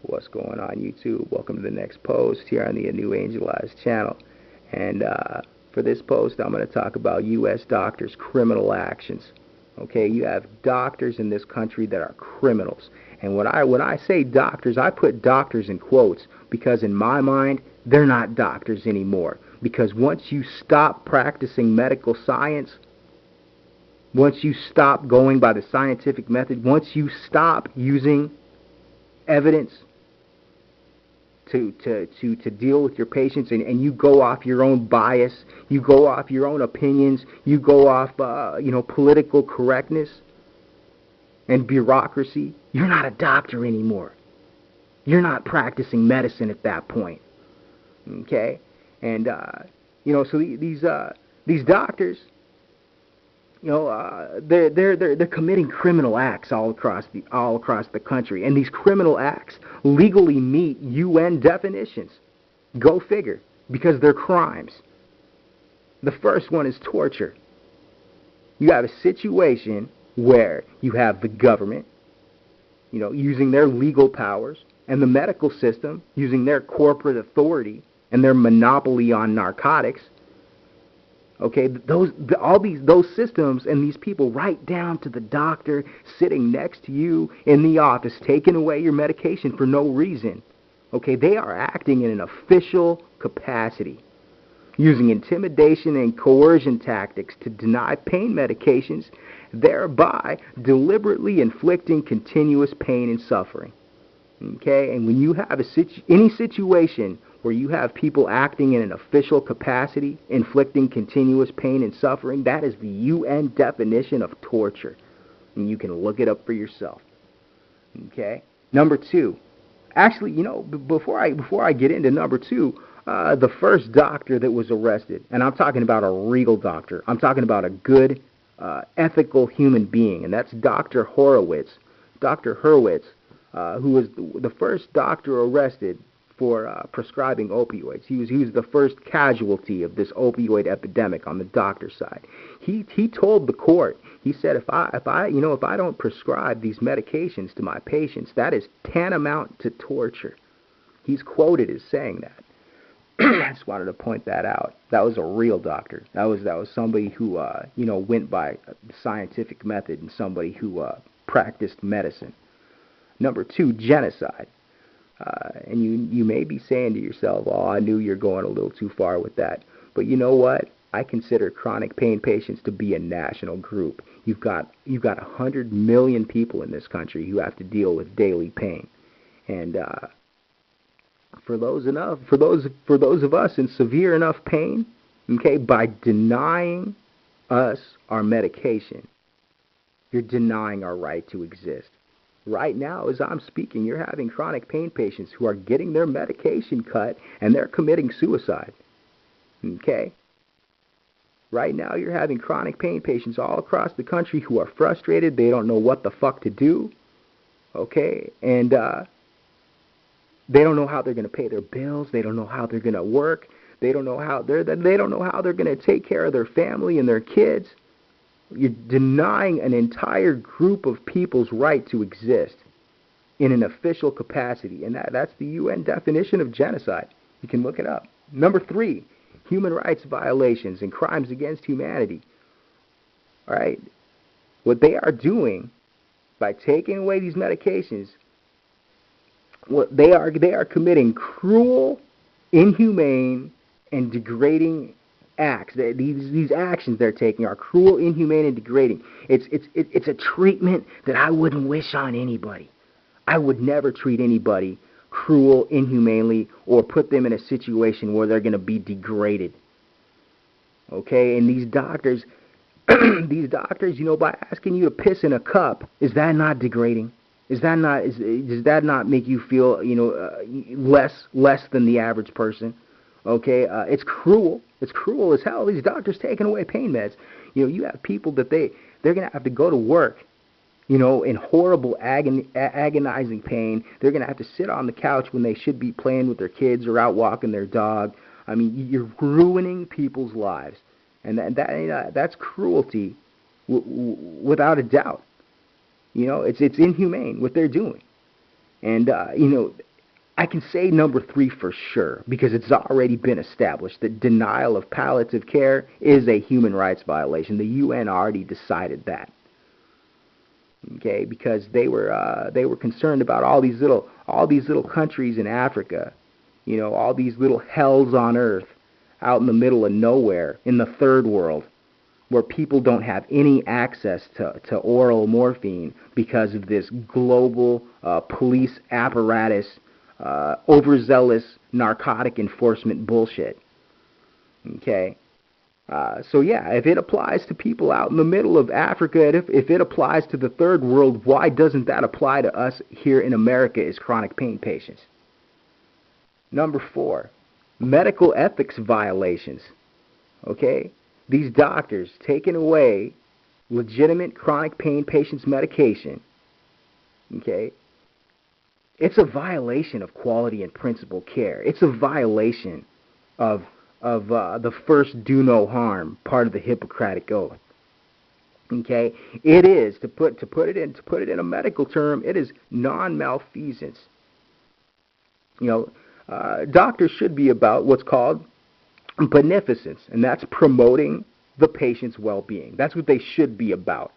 What's going on, YouTube? Welcome to the next post here on the New Angel Eyes channel. And for this post, I'm going to talk about U.S. doctors' criminal actions. Okay, you have doctors in this country that are criminals. And when I say doctors, I put doctors in quotes because in my mind, they're not doctors anymore. Because once you stop practicing medical science, once you stop going by the scientific method, once you stop using evidence to deal with your patients, and you go off your own bias, you go off your own opinions, you go off political correctness and bureaucracy, you're not a doctor anymore. You're not practicing medicine at that point. Okay? And so these doctors, they're committing criminal acts all across the country, and these criminal acts legally meet UN definitions. Go figure, because they're crimes. The first one is torture. You have a situation where you have the government, using their legal powers, and the medical system using their corporate authority and their monopoly on narcotics. Okay, those systems and these people, right down to the doctor sitting next to you in the office, taking away your medication for no reason. Okay, they are acting in an official capacity, using intimidation and coercion tactics to deny pain medications, thereby deliberately inflicting continuous pain and suffering. Okay, and when you have any situation where you have people acting in an official capacity, inflicting continuous pain and suffering, that is the UN definition of torture. And you can look it up for yourself. Okay? Number two. Actually, before I get into number two, the first doctor that was arrested, and I'm talking about a real doctor. I'm talking about a good, ethical human being, and that's Dr. Horowitz. Dr. Hurwitz, who was the first doctor arrested for prescribing opioids. He was the first casualty of this opioid epidemic on the doctor's side. He told the court, he said, if I don't prescribe these medications to my patients, that is tantamount to torture. He's quoted as saying that. I just wanted to point that out. That was a real doctor. That was somebody who went by the scientific method, and somebody who practiced medicine. Number two, genocide. And you may be saying to yourself, oh, I knew you're going a little too far with that. But you know what? I consider chronic pain patients to be a national group. You've got 100 million people in this country who have to deal with daily pain. And for those of us in severe enough pain, okay, by denying us our medication, you're denying our right to exist. Right now, as I'm speaking, you're having chronic pain patients who are getting their medication cut, and they're committing suicide. Okay? Right now, you're having chronic pain patients all across the country who are frustrated. They don't know what the fuck to do. Okay? And they don't know how they're going to pay their bills. They don't know how they're going to work. They don't know how they're going to take care of their family and their kids. You're denying an entire group of people's right to exist in an official capacity, and that's the UN definition of genocide. You can look it up. Number three, human rights violations and crimes against humanity. All right, what they are doing by taking away these medications, what they are committing cruel, inhumane, and degrading acts. These actions they're taking are cruel, inhumane, and degrading. It's a treatment that I wouldn't wish on anybody. I would never treat anybody cruel, inhumanely, or put them in a situation where they're going to be degraded. Okay, and these doctors, by asking you to piss in a cup, is that not degrading? Does that not make you feel less than the average person? Okay, it's cruel. It's cruel as hell. These doctors taking away pain meds. You have people that they're gonna have to go to work, in horrible agonizing pain. They're gonna have to sit on the couch when they should be playing with their kids or out walking their dog. I mean, you're ruining people's lives, and that's cruelty, without a doubt. It's inhumane what they're doing, and I can say number 3 for sure because it's already been established that denial of palliative care is a human rights violation. The UN already decided that. Okay, because they were concerned about all these little countries in Africa, all these little hells on earth out in the middle of nowhere in the third world where people don't have any access to oral morphine because of this global police apparatus, overzealous narcotic enforcement bullshit. Okay? So yeah, if it applies to people out in the middle of Africa, if it applies to the third world, why doesn't that apply to us here in America as chronic pain patients? Number 4, medical ethics violations. Okay? These doctors taking away legitimate chronic pain patients' medication. Okay? It's a violation of quality and principle care. It's a violation of the first do no harm part of the Hippocratic Oath. Okay, it is to put it in a medical term. It is non-malfeasance. Doctors should be about what's called beneficence, and that's promoting the patient's well-being. That's what they should be about.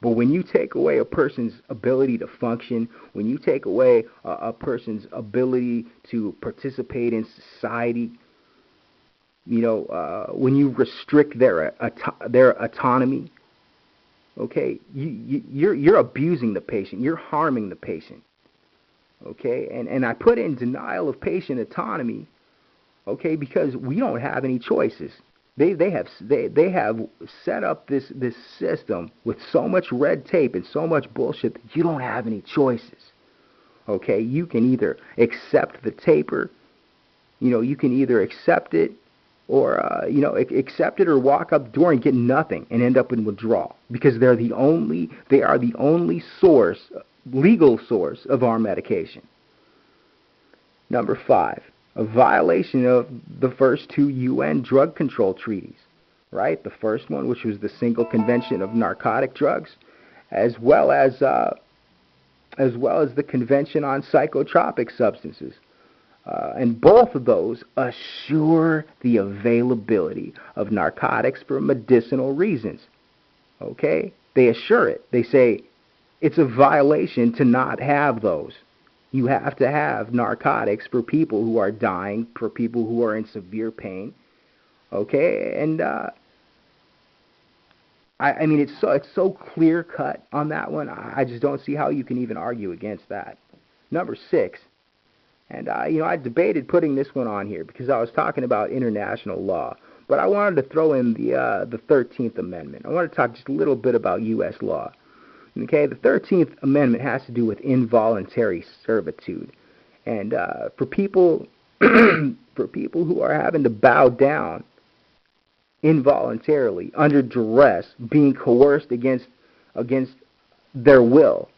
But when you take away a person's ability to function, when you take away a person's ability to participate in society, when you restrict their autonomy, okay, you're abusing the patient. You're harming the patient. Okay, and I put in denial of patient autonomy, okay, because we don't have any choices. They have set up this system with so much red tape and so much bullshit that you don't have any choices. Okay, you can either accept the taper, you can either accept it or accept it or walk up the door and get nothing and end up in withdrawal because they are the only legal source of our medication. Number 5. A violation of the first 2 UN drug control treaties, right? The first one, which was the Single Convention of Narcotic Drugs, as well as the Convention on Psychotropic Substances. And both of those assure the availability of narcotics for medicinal reasons. Okay? They assure it. They say it's a violation to not have those. You have to have narcotics for people who are dying, for people who are in severe pain. Okay? And I mean, it's so clear cut on that one. I just don't see how you can even argue against that. Number 6, and I debated putting this one on here because I was talking about international law, but I wanted to throw in the 13th Amendment. I want to talk just a little bit about U.S. law. Okay, the 13th Amendment has to do with involuntary servitude, and for people who are having to bow down involuntarily under duress, being coerced against their will,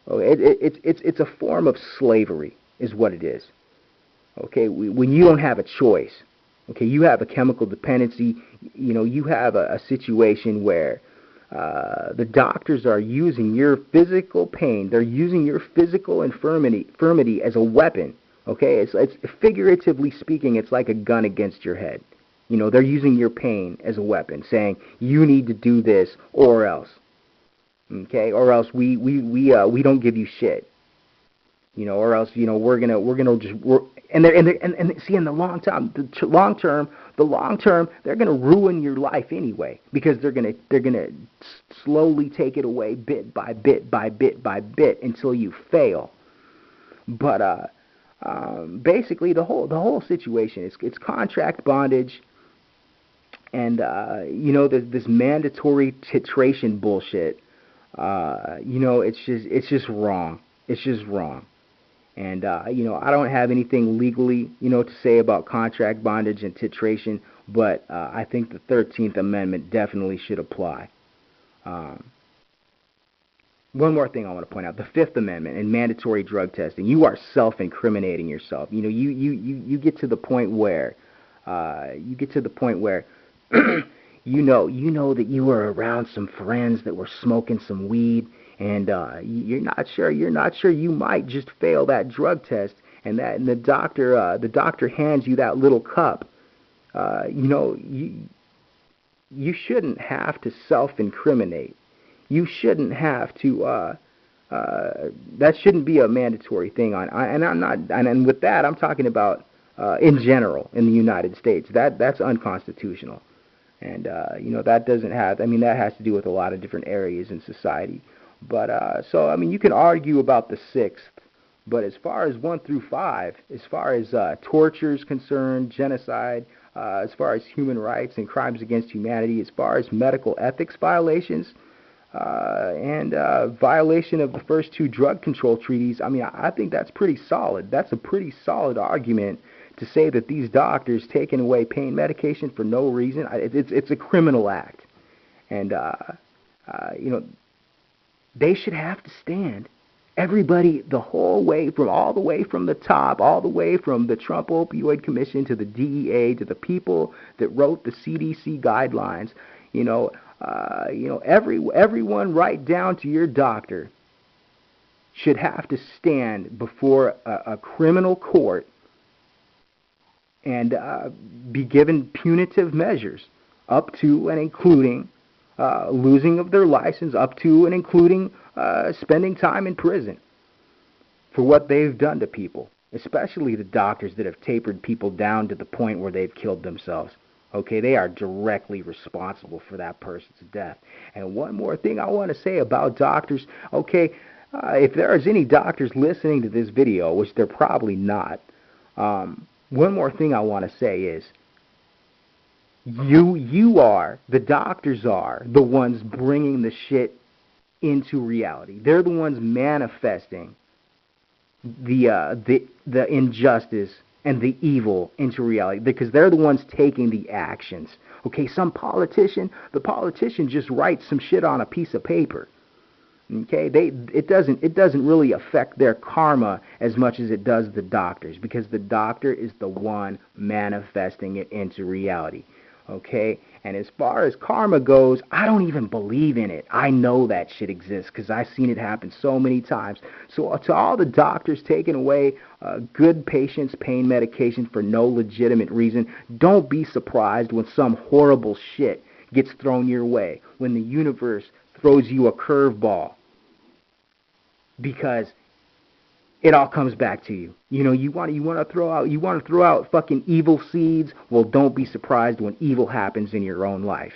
it's a form of slavery, is what it is. Okay, when you don't have a choice, okay, you have a chemical dependency. You have a situation where the doctors are using your physical pain. They're using your physical infirmity as a weapon. Okay, it's figuratively speaking, it's like a gun against your head. They're using your pain as a weapon, saying you need to do this or else. Okay, or else we don't give you shit. Or else we're gonna just and see in the long term they're gonna ruin your life anyway because they're gonna slowly take it away bit by bit until you fail. But basically the whole situation is contract bondage, and this mandatory titration bullshit. It's just wrong. It's just wrong. And, I don't have anything legally, to say about contract bondage and titration, but I think the 13th Amendment definitely should apply. One more thing I want to point out, the 5th Amendment and mandatory drug testing. You are self-incriminating yourself. You get to the point where, you know that you were around some friends that were smoking some weed, and you're not sure, you might just fail that drug test, and the doctor hands you that little cup. You shouldn't have to self-incriminate. You shouldn't have to. That shouldn't be a mandatory thing and I'm not. And with that, I'm talking about in general in the United States. That's unconstitutional, and that doesn't have. I mean, that has to do with a lot of different areas in society. But so I mean, you can argue about the sixth, but as far as 1 through 5, as far as torture is concerned, genocide, as far as human rights and crimes against humanity, as far as medical ethics violations, and violation of the first 2 drug control treaties, I mean, I think that's pretty solid. That's a pretty solid argument to say that these doctors taking away pain medication for no reason. It's a criminal act, and they should have to stand. Everybody, all the way from the top, all the way from the Trump Opioid Commission to the DEA to the people that wrote the CDC guidelines, everyone right down to your doctor should have to stand before a criminal court and be given punitive measures up to and including losing of their license, up to and including spending time in prison for what they've done to people, especially the doctors that have tapered people down to the point where they've killed themselves. Okay, they are directly responsible for that person's death. And one more thing I want to say about doctors, okay, if there is any doctors listening to this video, which they're probably not, one more thing I want to say is, the doctors are the ones bringing the shit into reality. They're the ones manifesting the injustice and the evil into reality, because they're the ones taking the actions. Okay, the politician just writes some shit on a piece of paper. Okay, it doesn't really affect their karma as much as it does the doctors, because the doctor is the one manifesting it into reality. Okay, and as far as karma goes, I don't even believe in it. I know that shit exists because I've seen it happen so many times. So to all the doctors taking away good patients' pain medication for no legitimate reason, don't be surprised when some horrible shit gets thrown your way, when the universe throws you a curveball, because it all comes back to you. You want to throw out fucking evil seeds. Well, don't be surprised when evil happens in your own life.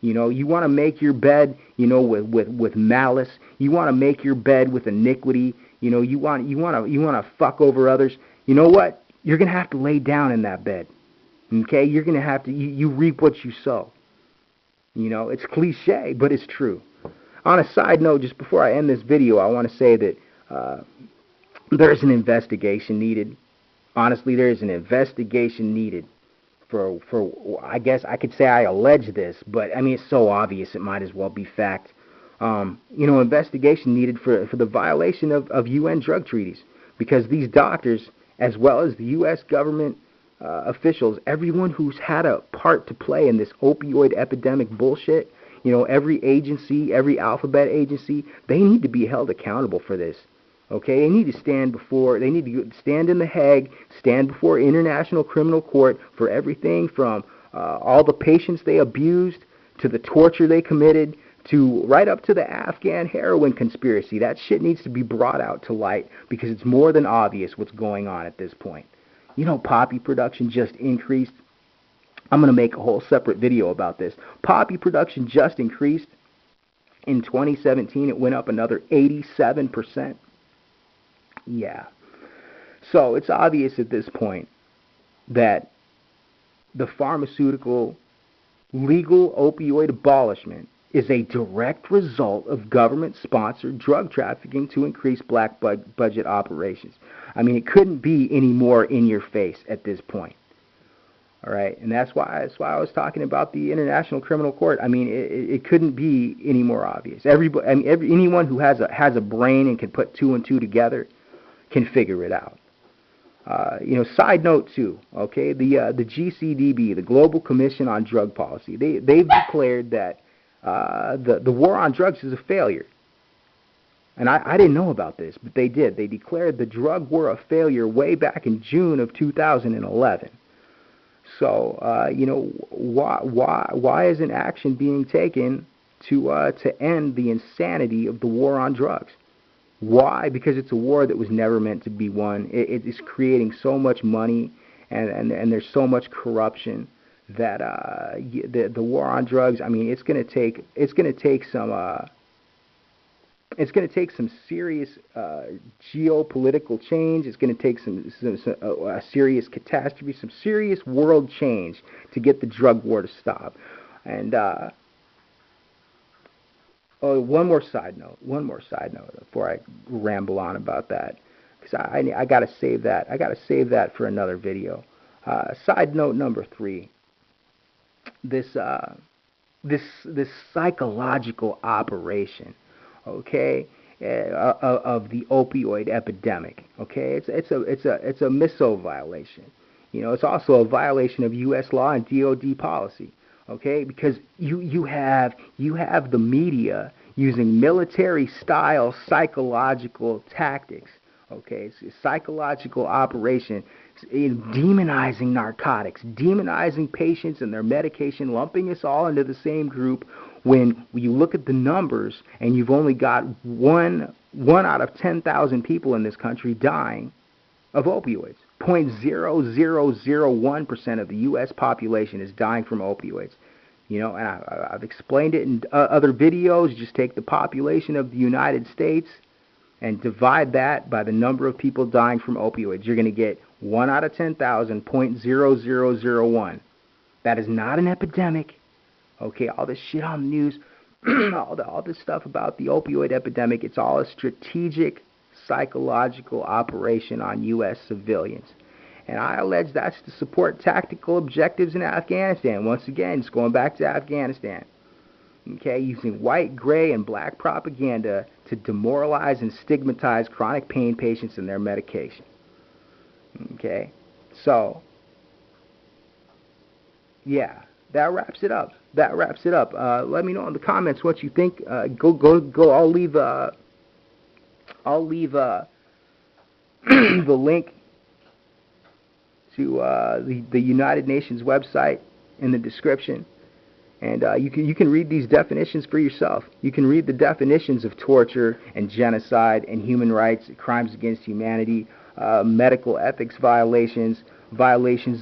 You want to make your bed, with malice. You want to make your bed with iniquity. You want to fuck over others. You know what? You're gonna have to lay down in that bed. Okay? You're gonna have to. You reap what you sow. It's cliche, but it's true. On a side note, just before I end this video, I want to say that there's an investigation needed. Honestly, there is an investigation needed for I guess I could say I allege this, but I mean, it's so obvious it might as well be fact. Investigation needed for the violation of UN drug treaties, because these doctors, as well as the U.S. government officials, everyone who's had a part to play in this opioid epidemic bullshit, every agency, every alphabet agency, they need to be held accountable for this. Okay, they need to stand in The Hague, stand before International Criminal Court for everything from all the patients they abused, to the torture they committed, to right up to the Afghan heroin conspiracy. That shit needs to be brought out to light, because it's more than obvious what's going on at this point. Poppy production just increased. I'm going to make a whole separate video about this. Poppy production just increased. In 2017, it went up another 87%. Yeah. So it's obvious at this point that the pharmaceutical legal opioid abolishment is a direct result of government-sponsored drug trafficking to increase black budget operations. I mean, it couldn't be any more in your face at this point. All right, and that's why I was talking about the International Criminal Court. I mean, it couldn't be any more obvious. Anyone who has a brain and can put 2 and 2 together can figure it out. Side note too, okay, the GCDB, the Global Commission on Drug Policy, they've declared that the war on drugs is a failure. And I didn't know about this, but they did. They declared the drug war a failure way back in June of 2011. So, why isn't action being taken to end the insanity of the war on drugs? Why? Because it's a war that was never meant to be won. It is creating so much money, and there's so much corruption that the war on drugs. I mean, it's going to take some serious geopolitical change. It's going to take a serious catastrophe, some serious world change to get the drug war to stop. And one more side note before I ramble on about that, because I got to save that. I got to save that for another video. Side note number 3. This psychological operation, okay, of the opioid epidemic. Okay, it's a MISO violation. It's also a violation of U.S. law and DOD policy. Okay, because you have the media using military-style psychological tactics. Okay, it's a psychological operation in demonizing narcotics, demonizing patients and their medication, lumping us all into the same group. When you look at the numbers and you've only got one out of 10,000 people in this country dying of opioids. 0.0001% of the U.S. population is dying from opioids. And I've explained it in other videos. Just take the population of the United States and divide that by the number of people dying from opioids. You're going to get 1 out of 10,000, 0.0001. That is not an epidemic. Okay, all this shit on the news, all this stuff about the opioid epidemic, it's all a strategic psychological operation on U.S. civilians. And I allege that's to support tactical objectives in Afghanistan. Once again, it's going back to Afghanistan. Okay, using white, gray, and black propaganda to demoralize and stigmatize chronic pain patients and their medication. Okay, so, yeah, that wraps it up. Let me know in the comments what you think. Go. I'll leave the link to the United Nations website in the description, and you can read these definitions for yourself. You can read the definitions of torture and genocide and human rights, crimes against humanity, medical ethics violations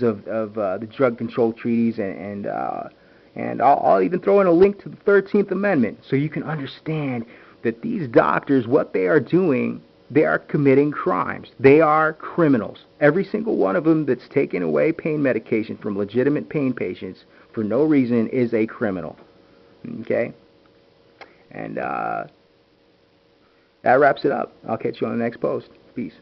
of the drug control treaties, and I'll even throw in a link to the 13th Amendment so you can understand that these doctors, what they are doing, they are committing crimes. They are criminals. Every single one of them that's taken away pain medication from legitimate pain patients for no reason is a criminal. Okay? And that wraps it up. I'll catch you on the next post. Peace.